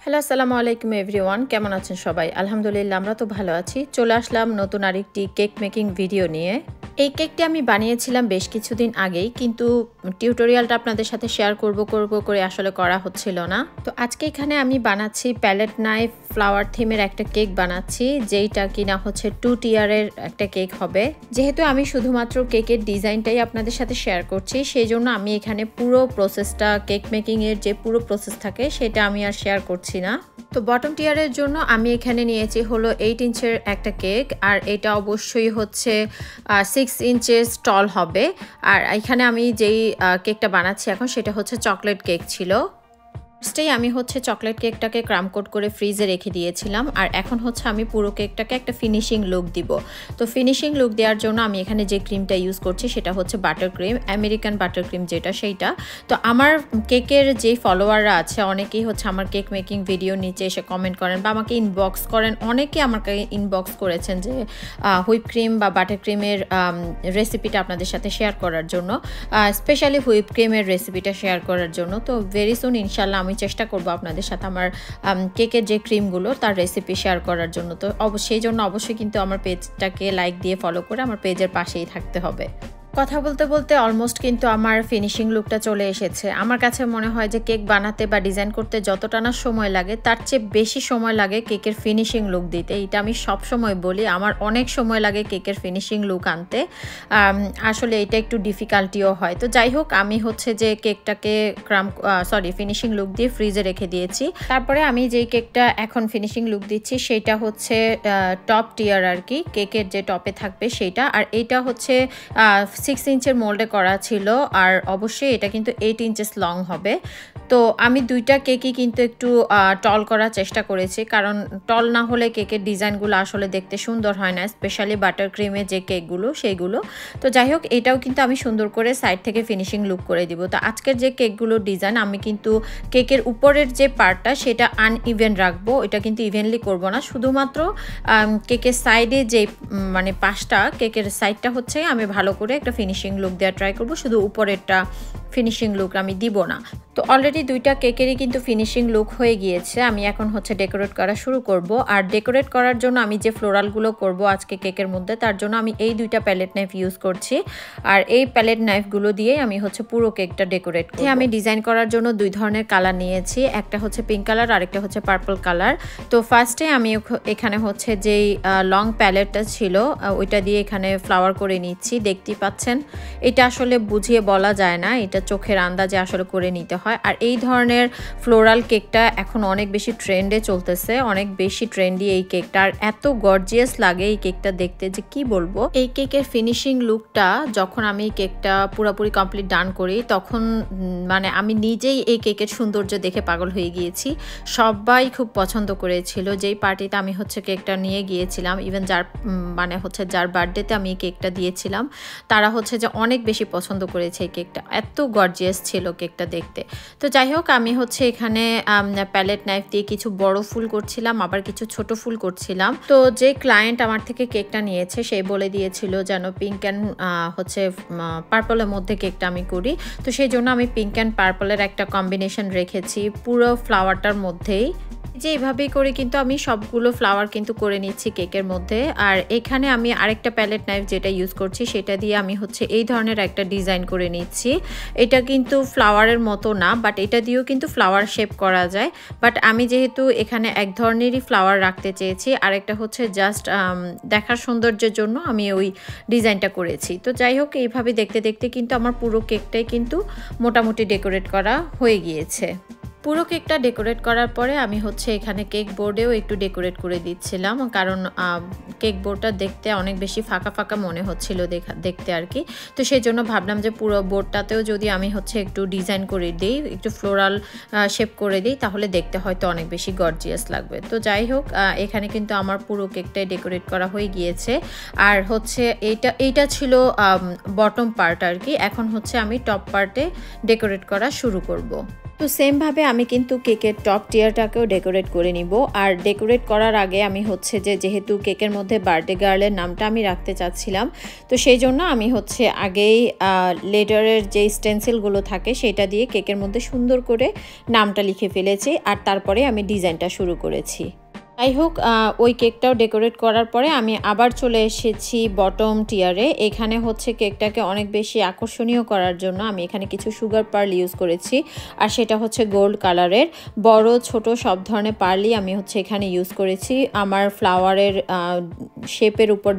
Hello আসসালামু আলাইকুম everyone, কেমন আছেন সবাই? আলহামদুলিল্লাহ আমরা তো ভালো আছি। চলে আসলাম নতুন আরেকটি কেক মেকিং ভিডিও নিয়ে। এই কেকটি আমি বানিয়েছিলাম বেশ কিছুদিন আগেই, কিন্তু টিউটোরিয়ালটা আপনাদের সাথে শেয়ার করব করে আসলে করা হচ্ছিল না। তো আজকে এখানে আমি বানাচ্ছি প্যালেট নাইফ ফ্লাওয়ার থিমের একটা কেক বানাচ্ছি, যেইটা কিনা হচ্ছে 2 টিয়ারের একটা কেক হবে। যেহেতু আমি শুধুমাত্র কেকের ডিজাইনটাই আপনাদের সাথে শেয়ার করছি, সেই জন্য আমি এখানে পুরো প্রসেসটা, কেক মেকিংয়ের যে পুরো প্রসেস থাকে সেটা আমি আর শেয়ার করছি না। তো বটম টিয়ারের জন্য আমি এখানে নিয়েছি হলো 8 ইঞ্চের একটা কেক, আর এটা অবশ্যই হচ্ছে 6 ইঞ্চেস টল হবে। আর এখানে আমি যেই কেকটা বানাচ্ছি এখন সেটা হচ্ছে চকলেট কেক ছিল। ফার্স্টেই আমি হচ্ছে চকলেট কেকটাকে ক্রাম কোট করে ফ্রিজে রেখে দিয়েছিলাম, আর এখন হচ্ছে আমি পুরো কেকটাকে একটা ফিনিশিং লুক দিব। তো ফিনিশিং লুক দেওয়ার জন্য আমি এখানে যে ক্রিমটা ইউজ করছি সেটা হচ্ছে butter cream, American butter cream যেটা, সেইটা। তো আমার কেকের যেই ফলোয়াররা আছে অনেকেই হচ্ছে আমার কেক মেকিং ভিডিও নিচে এসে কমেন্ট করেন বা আমাকে ইনবক্স করেন। অনেকে আমাকে ইনবক্স করেছেন যে হুইপ ক্রিম বা বাটার ক্রিমের রেসিপিটা আপনাদের সাথে শেয়ার করার জন্য, স্পেশালি হুইপ ক্রিমের রেসিপিটা শেয়ার করার জন্য। তো ভেরি সুন ইনশাল্লাহ আমি চেষ্টা করব আপনাদের সাথে আমার কেকের যে ক্রিমগুলো তার রেসিপি শেয়ার করার জন্য। তো সেই জন্য অবশ্যই কিন্তু আমার পেজটাকে লাইক দিয়ে ফলো করে আমার পেজের পাশেই থাকতে হবে। কথা বলতে বলতে অলমোস্ট কিন্তু আমার ফিনিশিং লুকটা চলে এসেছে। আমার কাছে মনে হয় যে কেক বানাতে বা ডিজাইন করতে যতটা না সময় লাগে তার চেয়ে বেশি সময় লাগে কেকের ফিনিশিং লুক দিতে। এটা আমি সব সময় বলি, আমার অনেক সময় লাগে কেকের ফিনিশিং লুক আনতে। আসলে এটা একটু ডিফিকাল্টিও হয়। তো যাই হোক, আমি হচ্ছে যে কেকটাকে ফিনিশিং লুক দিয়ে ফ্রিজে রেখে দিয়েছি। তারপরে আমি যেই কেকটা এখন ফিনিশিং লুক দিচ্ছি সেটা হচ্ছে টপ টিয়ার আর কি, কেকের যে টপে থাকবে সেইটা। আর এইটা হচ্ছে 6 ইঞ্চের মোল্ডে করা ছিল, আর অবশ্যই এটা কিন্তু 8 ইঞ্চেস লং হবে। তো আমি দুইটা কেকই কিন্তু একটু টল করার চেষ্টা করেছি, কারণ টল না হলে কেকের ডিজাইনগুলো আসলে দেখতে সুন্দর হয় না, স্পেশালি বাটার ক্রিমের যে কেকগুলো সেইগুলো। তো যাই হোক, এটাও কিন্তু আমি সুন্দর করে সাইড থেকে ফিনিশিং লুক করে দিব। তো আজকের যে কেকগুলোর ডিজাইন, আমি কিন্তু কেকের উপরের যে পার্টটা সেটা আনইভেন রাখবো, এটা কিন্তু ইভেনলি করব না। শুধুমাত্র কেকের সাইডে যে মানে পাশটা, কেকের সাইডটা হচ্ছে আমি ভালো করে একটা ফিনিশিং লুক দেওয়ার ট্রাই করব, শুধু উপরেরটা ফিনিশিং লুক আমি দিব না। তো অলরেডি দুইটা কেকেরই কিন্তু ফিনিশিং লুক হয়ে গিয়েছে। আমি এখন হচ্ছে ডেকোরেট করা শুরু করব। আর ডেকোরেট করার জন্য আমি যে ফ্লোরালগুলো করব আজকে কেকের মধ্যে, তার জন্য আমি এই দুইটা প্যালেট নাইফ ইউজ করছি। আর এই প্যালেট নাইফগুলো দিয়ে আমি হচ্ছে পুরো কেকটা ডেকোরেট করব। আমি ডিজাইন করার জন্য দুই ধরনের কালার নিয়েছি, একটা হচ্ছে পিঙ্ক কালার আর একটা হচ্ছে পার্পল কালার। তো ফার্স্টে আমি এখানে হচ্ছে যেই লং প্যালেটটা ছিল ওইটা দিয়ে এখানে ফ্লাওয়ার করে নিচ্ছি। দেখতেই পাচ্ছেন, এটা আসলে বুঝিয়ে বলা যায় না, এটা চোখের আন্দাজে আসলে করে নিতে হয়। আর এই ধরনের ফ্লোরাল কেকটা এখন অনেক বেশি ট্রেন্ডে চলতেছে, অনেক বেশি ট্রেন্ডি এই কেকটা। আর এত গর্জিয়াস লাগে এই কেকটা দেখতে যে কি বলবো। এই কেকের ফিনিশিং লুকটা যখন আমি কেকটা পুরোপুরি কমপ্লিট ডান করি, তখন মানে আমি নিজেই এই কেকের সৌন্দর্য দেখে পাগল হয়ে গিয়েছি। সবাই খুব পছন্দ করেছিল। যেই পার্টিতে আমি হচ্ছে কেকটা নিয়ে গিয়েছিলাম, ইভেন যার বার্থডেতে আমি এই কেকটা দিয়েছিলাম, তারা হচ্ছে যে অনেক বেশি পছন্দ করেছে এই কেকটা। এত গর্জিয়াস ছিল কেকটা দেখতে। তো যাই হোক, আমি হচ্ছে এখানে প্যালেট নাইফ দিয়ে কিছু বড় ফুল করছিলাম, আবার কিছু ছোট ফুল করছিলাম। তো যে ক্লায়েন্ট আমার থেকে কেকটা নিয়েছে সে বলে দিয়েছিল যেন পিঙ্ক অ্যান্ড হচ্ছে পার্পলের মধ্যে কেকটা আমি করি। তো সেই জন্য আমি পিঙ্ক অ্যান্ড পার্পলের একটা কম্বিনেশন রেখেছি পুরো ফ্লাওয়ারটার মধ্যেই। যে এইভাবেই করে কিন্তু আমি সবগুলো ফ্লাওয়ার কিন্তু করে নিচ্ছি কেকের মধ্যে। আর এখানে আমি আরেকটা প্যালেট নাইফ যেটা ইউজ করছি সেটা দিয়ে আমি হচ্ছে এই ধরনের একটা ডিজাইন করে নিচ্ছি। এটা কিন্তু ফ্লাওয়ারের মতো না, বাট এটা দিয়েও কিন্তু ফ্লাওয়ার শেপ করা যায়। বাট আমি যেহেতু এখানে এক ধরনেরই ফ্লাওয়ার রাখতে চেয়েছি, আরেকটা হচ্ছে জাস্ট দেখার সৌন্দর্যের জন্য আমি ওই ডিজাইনটা করেছি। তো যাই হোক, এইভাবে দেখতে দেখতে কিন্তু আমার পুরো কেকটাই কিন্তু মোটামুটি ডেকোরেট করা হয়ে গিয়েছে। পুরো কেকটা ডেকোরেট করার পরে আমি হচ্ছে এখানে কেক বোর্ডেও একটু ডেকোরেট করে দিচ্ছিলাম, কারণ কেক বোর্ডটা দেখতে অনেক বেশি ফাঁকা ফাঁকা মনে হচ্ছিল দেখতে আর কি। তো সেই জন্য ভাবলাম যে পুরো বোর্ডটাতেও যদি আমি হচ্ছে একটু ডিজাইন করে দিই, একটু ফ্লোরাল শেপ করে দিই, তাহলে দেখতে হয়তো অনেক বেশি গর্জিয়াস লাগবে। তো যাই হোক, এখানে কিন্তু আমার পুরো কেকটাই ডেকোরেট করা হয়ে গিয়েছে। আর হচ্ছে এইটা ছিল বটম পার্ট আর কি। এখন হচ্ছে আমি টপ পার্টে ডেকোরেট করা শুরু করব। তো সেমভাবে আমি কিন্তু কেকের টপ টিয়ারটাকেও ডেকোরেট করে নিব। আর ডেকোরেট করার আগে আমি হচ্ছে যেহেতু কেকের মধ্যে বার্থডে গার্লের নামটা আমি রাখতে চাচ্ছিলাম, তো সেই জন্য আমি হচ্ছে আগেই লেটারের যে স্টেন্সিলগুলো থাকে সেটা দিয়ে কেকের মধ্যে সুন্দর করে নামটা লিখে ফেলেছি, আর তারপরে আমি ডিজাইনটা শুরু করেছি। যাই হোক, ওই কেকটাও ডেকোরেট করার পরে আমি আবার চলে এসেছি বটম টিয়ারে। এখানে হচ্ছে কেকটাকে অনেক বেশি আকর্ষণীয় করার জন্য আমি এখানে কিছু সুগার পার্ল ইউজ করেছি, আর সেটা হচ্ছে গোল্ড কালারের। বড় ছোট সব ধরনের পার্লই আমি হচ্ছে এখানে ইউজ করেছি আমার ফ্লাওয়ারের শেপের উপর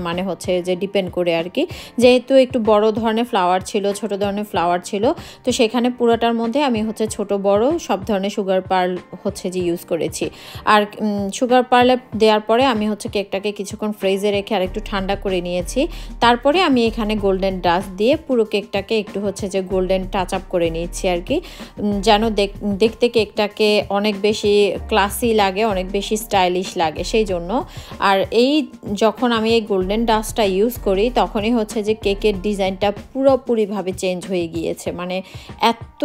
মানে হচ্ছে যে ডিপেন্ড করে আর কি। যেহেতু একটু বড় ধরনের ফ্লাওয়ার ছিল, ছোট ধরনের ফ্লাওয়ার ছিল, তো সেখানে পুরোটার মধ্যে আমি হচ্ছে ছোট বড় সব ধরনের সুগার পার্ল হচ্ছে যে ইউজ করেছি। আর সুগার পার্লে দেওয়ার পরে আমি হচ্ছে কেকটাকে কিছুক্ষণ ফ্রিজে রেখে আর একটু ঠান্ডা করে নিয়েছি। তারপরে আমি এখানে গোল্ডেন ডাস্ট দিয়ে পুরো কেকটাকে একটু হচ্ছে যে গোল্ডেন টাচ আপ করে নিয়েছি আর কি, যেন দেখতে কেকটাকে অনেক বেশি ক্লাসি লাগে, অনেক বেশি স্টাইলিশ লাগে সেই জন্য। আর এই যখন আমি এই গোল্ডেন ডাস্টটা ইউজ করি তখনই হচ্ছে যে কেকের ডিজাইনটা পুরোপুরিভাবে চেঞ্জ হয়ে গিয়েছে, মানে এত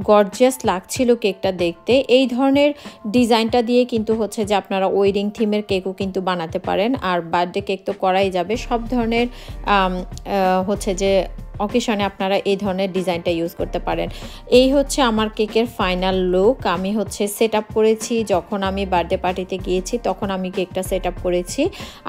গর্জিয়াস লাগছিল কেকটা দেখতে। এই ধরনের ডিজাইনটা দিয়ে কিন্তু হচ্ছে যে আপনারা ওয়েডিং থিমের কেকও কিন্তু বানাতে পারেন, আর বার্থডে কেক তো করাই যাবে। সব ধরনের হচ্ছে যে অকেশনে আপনারা এই ধরনের ডিজাইনটা ইউজ করতে পারেন। এই হচ্ছে আমার কেকের ফাইনাল লুক। আমি হচ্ছে সেট আপ করেছি, যখন আমি বার্থডে পার্টিতে গিয়েছি তখন আমি কেকটা সেট আপ করেছি।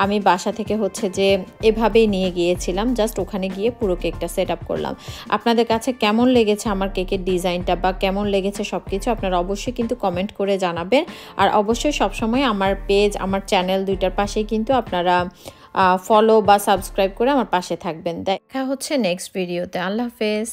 আমি বাসা থেকে হচ্ছে যে এভাবেই নিয়ে গিয়েছিলাম, জাস্ট ওখানে গিয়ে পুরো কেকটা সেট আপ করলাম। আপনাদের কাছে কেমন লেগেছে আমার কেকের ডিজাইনটা বা কেমন লেগেছে সব কিছু আপনারা অবশ্যই কিন্তু কমেন্ট করে জানাবেন। আর অবশ্যই সবসময় আমার পেজ, আমার চ্যানেল দুইটার পাশেই কিন্তু আপনারা ফলো বা সাবস্ক্রাইব করে আমার পাশে থাকবেন। দেখা হচ্ছে নেক্সট ভিডিওতে। আল্লাহ হাফেজ।